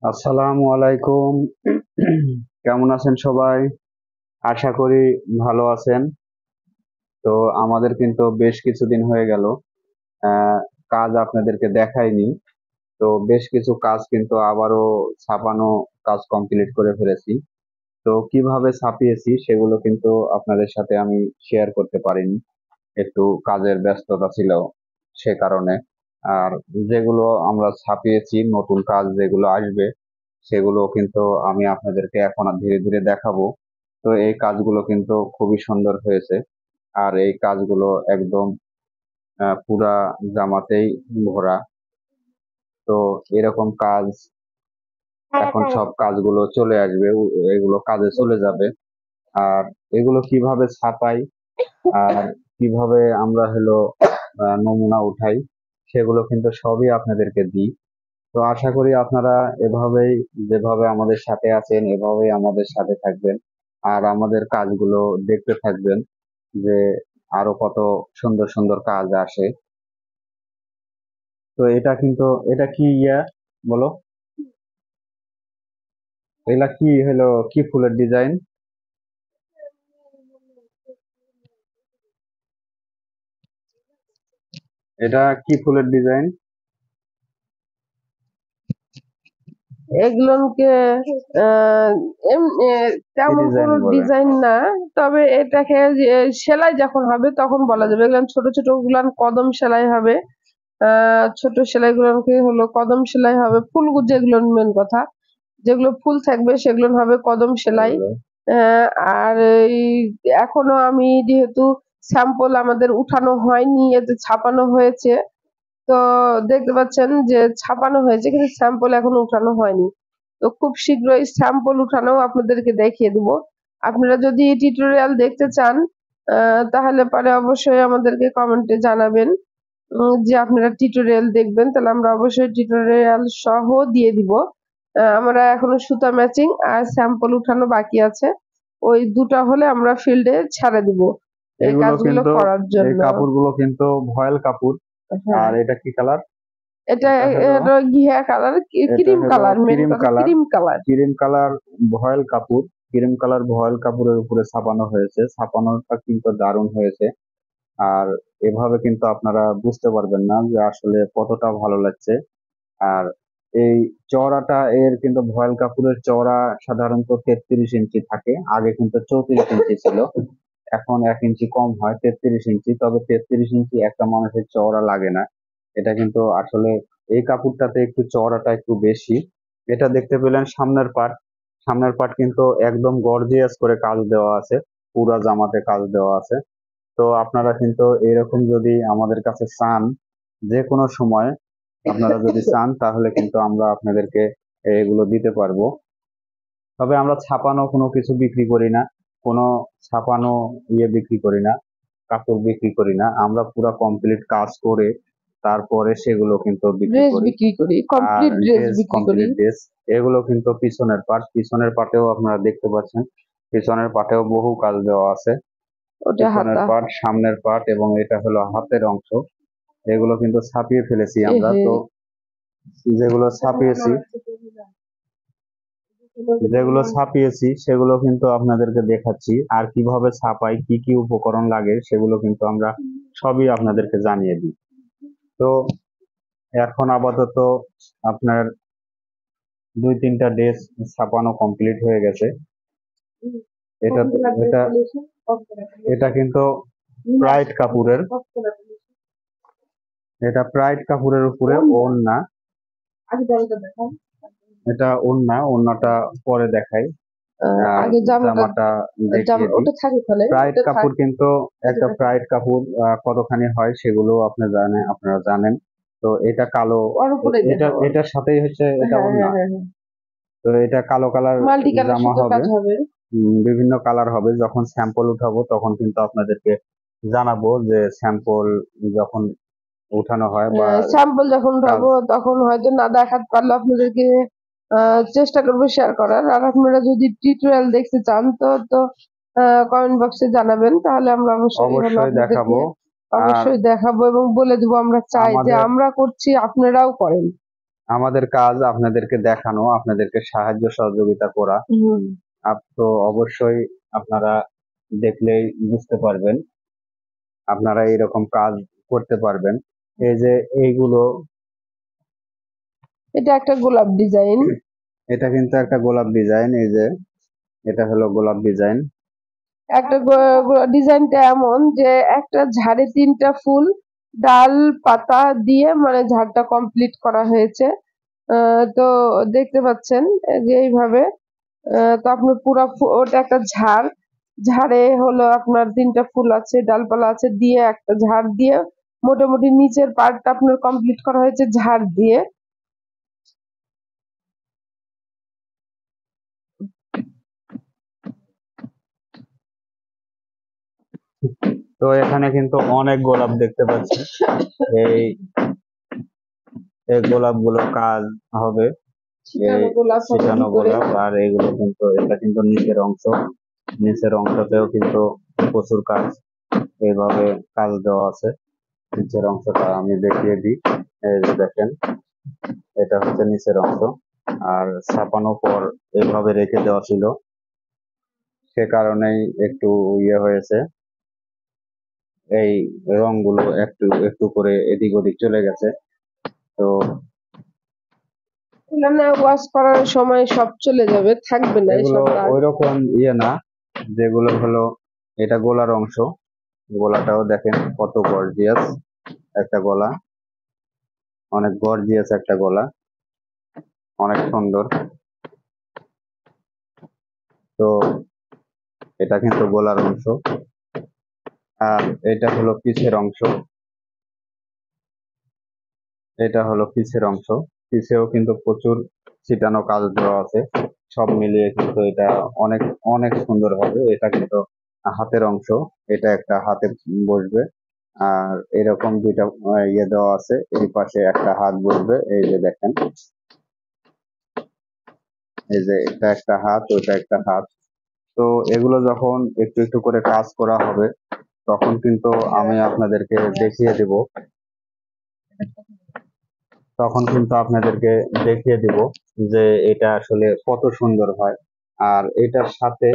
আসসালামু আলাইকুম। কেমন আছেন সবাই? আশা করি ভালো আছেন। তো আমাদের কিন্তু বেশ কিছুদিন হয়ে গেল আহ, কাজ আপনাদেরকে দেখাইনি। তো বেশ কিছু কাজ কিন্তু আবারও ছাপানো কাজ কমপ্লিট করে ফেলেছি। তো কিভাবে ছাপিয়েছি সেগুলো কিন্তু আপনাদের সাথে আমি শেয়ার করতে পারিনি, একটু কাজের ব্যস্ততা ছিল সে কারণে। আর যেগুলো আমরা ছাপিয়েছি, নতুন কাজ যেগুলো আসবে সেগুলো কিন্তু আমি আপনাদেরকে এখন আর ধীরে ধীরে দেখাবো। তো এই কাজগুলো কিন্তু খুবই সুন্দর হয়েছে। আর এই কাজগুলো একদম পুরা জামাতেই ভরা। তো এরকম কাজ এখন সব কাজগুলো চলে আসবে, এগুলো কাজে চলে যাবে। আর এগুলো কিভাবে ছাপাই আর কিভাবে আমরা নমুনা উঠাই সেগুলো কিন্তু সবই আপনাদেরকে দিই। তো আশা করি আপনারা এভাবেই, যেভাবে আমাদের সাথে আছেন এভাবেই আমাদের সাথে থাকবেন আর আমাদের কাজগুলো দেখতে থাকবেন, যে আরো কত সুন্দর সুন্দর কাজ আসে। তো এটা কিন্তু, এটা কি বলো, এগুলা কি হলো, কি ফুলের ডিজাইন? এটা কি ফুলের ডিজাইন? এগুলোকে আহ, কি তেমন ডিজাইন কোনো বলে? ডিজাইন না। তবে এটাকে যে সেলাই যখন হবে তখন বলা যাবে। এগুলো ছোট ছোট গুলান কদম সেলাই হবে। ছোট সেলাই গুলোকে হলো কদম সেলাই হবে। ফুল যেগুলো মেন কথা, যেগুলো ফুল থাকবে সেগুলো হবে কদম সেলাই। এগুলো আহ, আর এই এখনো আমি যেহেতু স্যাম্পল আমাদের উঠানো হয়নি, এতে ছাপানো হয়েছে। তো দেখতে পাচ্ছেন যে ছাপানো হয়েছে কিন্তু স্যাম্পল এখনো উঠানো হয়নি। তো খুব শীঘ্রই স্যাম্পল উঠানো আপনাদেরকে দেখিয়ে দিব। আপনারা যদি টিউটোরিয়াল দেখতে চান তাহলে পরে অবশ্যই আমাদেরকে কমেন্টে জানাবেন যে আপনারা টিউটোরিয়াল দেখবেন, তাহলে আমরা অবশ্যই টিউটোরিয়াল সহ দিয়ে দিব। আমরা এখনো সুতা ম্যাচিং আর স্যাম্পল উঠানো বাকি আছে। ওই দুটা হলে আমরা ফিল্ডে ছেড়ে দিব এই এগুলো কাজগুলো কিন্তু, করার এই জন্য। কাপড়গুলো কিন্তু ভয়েল কাপড়। হ্যাঁ, আর এটা কি কালার? এটা এটা হলো এটা ঘিয়া কালার, এটা ক্রিম হলো কালার, মেন ক্রিম কথা colour. Cream colour. Cream colour voile কাপড়। ক্রিম কালার ভয়েল কাপড়ের উপরে ছাপানো হয়েছে, ছাপানোটা কিন্তু দারুণ হয়েছে। আর এভাবে কিন্তু আপনারা বুঝতে পারবেন না যে আসলে কতটা ভালো লাগছে। আর এই চওড়াটা এর কিন্তু ভয়েল কাপড়ের চওড়া সাধারণত 33 ইঞ্চি থাকে, আগে কিন্তু 34 ইঞ্চি ছিল। এখন 1 ইঞ্চি কম হয়, 33 ইঞ্চি। তবে 33 ইঞ্চি একটা মানুষের চওড়া লাগে না। এটা কিন্তু আসলে এই কাপড়টাতে একটু চওড়াটা একটু বেশি। এটা দেখতে পেলেন সামনের পার্ট। সামনের পার্ট কিন্তু একদম গর্জিয়াস করে কাজ দেওয়া আছে, পুরা জামাতে কাজ দেওয়া আছে। তো আপনারা কিন্তু এরকম যদি আমাদের কাছে চান, যে কোনো সময় আপনারা যদি চান তাহলে কিন্তু আমরা আপনাদেরকে এগুলো দিতে পারবো। তবে আমরা ছাপানো কোনো কিছু বিক্রি করি না, কোনো ছাপানো বিক্রি করি না, কাপড় বিক্রি করি না। আমরা পুরো কমপ্লিট কাজ করে তারপরে সেগুলো কিন্তু বিক্রি ড্রেস করি। বিক্রি করি, আর কমপ্লিট ড্রেস ড্রেস, বিক্রি করি। কমপ্লিট ড্রেস, এগুলো কিন্তু পিছনের পার্ট। পিছনের পার্টেও আপনারা দেখতে পাচ্ছেন, পিছনের পার্টেও বহু কাজ দেওয়া আছে। ওটা পিছনের হাতা। পার্ট, সামনের পার্ট এবং এটা হলো হাতের অংশ। এগুলো কিন্তু ছাপিয়ে ফেলেছি আমরা। এহে, তো যেগুলো ছাপিয়েছি, সেগুলো কিন্তু আপনাদেরকে দেখাচ্ছি। আর কিভাবে ছাপাই, কি কি উপকরণ লাগে সেগুলো কিন্তু আমরা সবই আপনাদেরকে জানিয়ে দিই। তো এখন আপাতত আপনার 2-3টা ড্রেস ছাপানো কমপ্লিট হয়ে গেছে। এটা এটা এটা কিন্তু প্রাইড কাপড়ের, এটা প্রাইড কাপড়ের উপরে ওড়না। এটা ওড়না, ওড়নাটা পরে দেখাই। আর আগে জামাটা, জামাটা দেখিয়ে দিই। ওটা থাক ওখানে, প্রাইড ওটা থাক। কাপড় কিন্তু, একটা প্রাইড কাপড় কতখানি হয় সেগুলো আপনারা জানেন। তো এটা কালো, ওর উপরে এটা দেখাও। এটার সাথেই হচ্ছে এটা হ্যাঁ ওড়না। হ্যাঁ হ্যাঁ হ্যাঁ, তো এটা কালো কালার মাল্টি কালার জামা সুতোর হবে। কাজ হবে। বিভিন্ন কালার হবে। যখন স্যাম্পল উঠাবো তখন কিন্তু আপনাদেরকে জানাবো, যে স্যাম্পল যখন উঠানো হয় বা স্যাম্পল যখন কাজ। উঠাবো তখন হয়তো না দেখাতে পারলে আপনাদেরকে চেষ্টা করবো শেয়ার করার। আর আপনারা যদি টিউটোরিয়াল দেখতে চান তো তো কমেন্ট বক্সে জানাবেন, তাহলে আমরা অবশ্যই হলো অবশ্যই আপনাদেরকে দেখাবো। আর অবশ্যই দেখাবো এবং বলে দেবো আমরা চাই যে আমাদের আমরা করছি আপনারাও করেন। আমাদের কাজ আপনাদেরকে দেখানো, আপনাদেরকে সাহায্য সহযোগিতা করা। তো অবশ্যই আপনারা দেখলেই বুঝতে পারবেন, আপনারা এরকম কাজ করতে পারবেন। এই যে এইগুলো, এটা একটা গোলাপ ডিজাইন। এটা কিন্তু একটা গোলাপ ডিজাইন। এই যে এটা হলো গোলাপ ডিজাইন। একটা ডিজাইনটা এমন যে একটা ঝাড়ে 3টা ফুল, ডাল পাতা দিয়ে মানে ঝাড়টা কমপ্লিট করা হয়েছে। তো দেখতে পাচ্ছেন যে এইভাবে। তো আপনার পুরা ওটা একটা ঝাড়, ঝাড়ে হলো আপনার 3টা ফুল আছে, ডালপালা আছে দিয়ে একটা ঝাড় দিয়ে মোটামুটি নিচের পার্টটা আপনার কমপ্লিট করা হয়েছে ঝাড় দিয়ে। তো এখানে কিন্তু অনেক গোলাপ দেখতে পাচ্ছি। এই এই গোলাপগুলো কাজ হবে, এই ছিটানো গোলাপ হবে ছিটানো ভিতরে। গোলাপ। আর এগুলো কিন্তু, এটা কিন্তু নিচের অংশ, নিচের অংশতেও কিন্তু প্রচুর কাজ, এইভাবে কাজ দেওয়া আছে। নিচের অংশটা আমি দেখিয়ে দিই। এই যে দেখেন, এটা হচ্ছে নিচের অংশ। আর ছাপানোর পর এইভাবে রেখে দেওয়া ছিল, সে কারণেই একটু ইয়ে হয়েছে, এই রংগুলো একটু একটু করে এদিক ওদিক চলে গেছে। তো এগুলো না ওয়াশ করার সময় সব চলে যাবে, থাকবে না এগুলো এসব দাগ। ওইরকম ইয়ে না, যেগুলো হলো, এটা গলার অংশ। গলাটাও দেখেন কত গর্জিয়াস একটা গলা, অনেক গর্জিয়াস একটা গলা, অনেক সুন্দর। তো এটা কিন্তু গলার অংশ। আর এটা হলো পিছের অংশ, এটা হলো পিছের অংশ। পিছেও কিন্তু প্রচুর ছিটানো কাজ দেওয়া আছে। সব মিলিয়ে কিন্তু এটা অনেক অনেক সুন্দর হবে। এটা কিন্তু হাতের অংশ, এটা একটা হাতে বসবে। আর এরকম দুইটা ইয়ে দেওয়া আছে, এই পাশে একটা হাত বসবে। এই যে দেখেন, এই যে এটা একটা হাত, ওইটা একটা হাত। তো এগুলো যখন একটু একটু করে কাজ করা হবে, তখন কিন্তু আমি আপনাদেরকে দেখিয়ে দেব, তখন কিন্তু আপনাদেরকে দেখিয়ে দিব যে এটা আসলে কত সুন্দর হয়। আর এটার সাথে,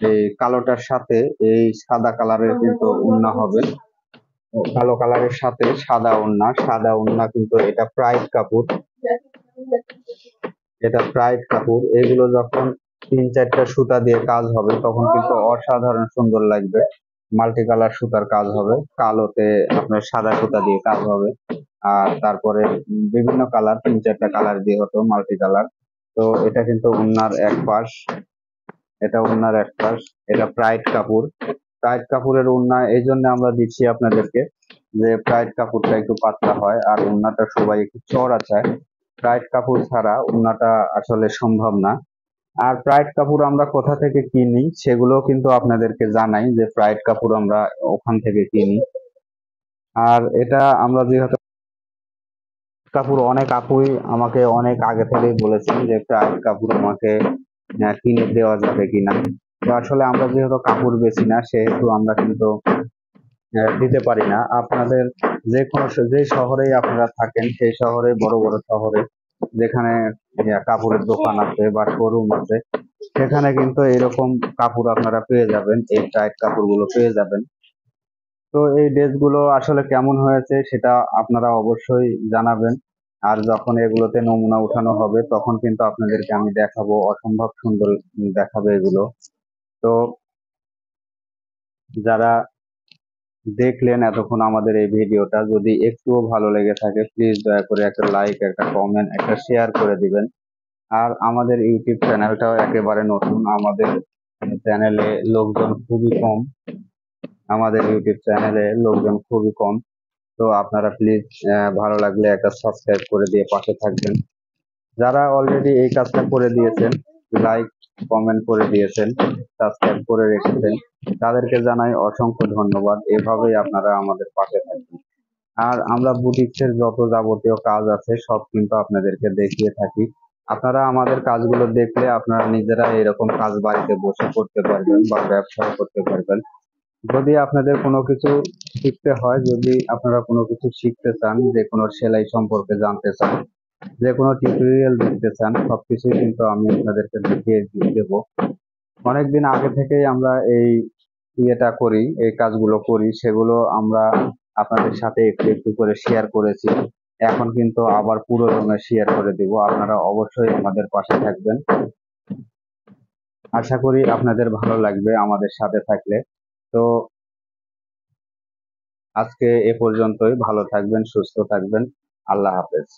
এই কালোটার সাথে এই সাদা কালারের কিন্তু ওড়না হবে। কালো কালারের সাথে সাদা ওড়না, সাদা ওড়না কিন্তু এটা প্রাইড কাপড়, এটা প্রাইড কাপড়। এগুলো যখন 3-4টা সুতা দিয়ে কাজ হবে, তখন কিন্তু অসাধারণ সুন্দর লাগবে। মাল্টি কালার সুতার কাজ হবে, কালোতে আপনার সাদা সুতা দিয়ে কাজ হবে। আর তারপরে বিভিন্ন কালার, 3-4টা কালার দিয়ে হতো মাল্টি কালার। তো এটা কিন্তু ওড়নার এক পাশ, এটা ওড়নার এক পাশ। এটা প্রাইড কাপড়। প্রাইড কাপড়ের ওড়না এই জন্য আমরা দিচ্ছি আপনাদেরকে, যে প্রাইড কাপড়টা একটু পাতলা হয় আর ওড়নাটা সবাই একটু চওড়া চায়। প্রাইড কাপড় ছাড়া ওড়নাটা আসলে সম্ভব না। আর প্রাইড কাপড় আমরা কোথা থেকে কিনি সেগুলো কিন্তু আপনাদেরকে জানাই, যে প্রাইড কাপড় আমরা ওখান থেকে কিনি। আর এটা আমরা যেহেতু কাপড়, অনেক আপুই আমাকে অনেক আগে থেকেই বলেছেন যে প্রাইড কাপড় আমাকে কিনে দেওয়া যাবে কিনা। তো আসলে আমরা যেহেতু কাপড় বেচি না, সেহেতু আমরা কিন্তু দিতে পারি না। আপনাদের যে কোনো যে শহরেই আপনারা থাকেন, সেই শহরে, বড় বড় শহরে যেখানে কাপড়ের দোকান আছে বা শোরুম আছে, সেখানে কিন্তু এরকম কাপড় আপনারা পেয়ে যাবেন, এই টাইট কাপড়গুলো পেয়ে যাবেন। তো এই ড্রেসগুলো আসলে কেমন হয়েছে সেটা আপনারা অবশ্যই জানাবেন। আর যখন এগুলোতে নমুনা উঠানো হবে, তখন কিন্তু আপনাদেরকে আমি দেখাবো, অসম্ভব সুন্দর দেখাবে এগুলো। তো যারা দেখলেন এতক্ষণ আমাদের এই ভিডিওটা, যদি একটুও ভালো লেগে থাকে, প্লিজ দয়া করে একটা লাইক, একটা কমেন্ট, একটা শেয়ার করে দিবেন। আর আমাদের ইউটিউব চ্যানেলটাও একেবারে নতুন, আমাদের চ্যানেলে লোকজন খুবই কম, আমাদের ইউটিউব চ্যানেলে লোকজন খুবই কম। তো আপনারা প্লিজ ভালো লাগলে একটা সাবস্ক্রাইব করে দিয়ে পাশে থাকবেন। যারা অলরেডি এই কাজটা করে দিয়েছেন, লাইক কমেন্ট করে দিয়েছেন, সাবস্ক্রাইব করে রেখেছেন, তাদেরকে জানাই অসংখ্য ধন্যবাদ। এভাবেই আপনারা আমাদের পাশে থাকবেন। আর আমরা বুটিক্সের যত যাবতীয় কাজ আছে সব কিন্তু আপনাদেরকে দেখিয়ে থাকি। আপনারা আমাদের কাজগুলো দেখলে আপনারা নিজেরা এরকম কাজ বাড়িতে বসে করতে পারবেন বা ব্যবসাও করতে পারবেন। যদি আপনাদের কোনো কিছু শিখতে হয়, যদি আপনারা কোনো কিছু শিখতে চান, যে কোনো সেলাই সম্পর্কে জানতে চান, যে কোনো টিউটোরিয়াল দেখতে চান সবকিছুই কিন্তু আমি আপনাদেরকে দেখিয়ে দেবো। অনেকদিন আগে থেকেই আমরা এই করি, এই কাজগুলো করি, সেগুলো আমরা আপনাদের সাথে একটু একটু করে শেয়ার করেছি। এখন কিন্তু আবার পুরো দমে শেয়ার করে দিব, আপনারা অবশ্যই আমাদের পাশে থাকবেন। আশা করি আপনাদের ভালো লাগবে আমাদের সাথে থাকলে। তো আজকে এ পর্যন্তই, ভালো থাকবেন, সুস্থ থাকবেন। আল্লাহ হাফেজ।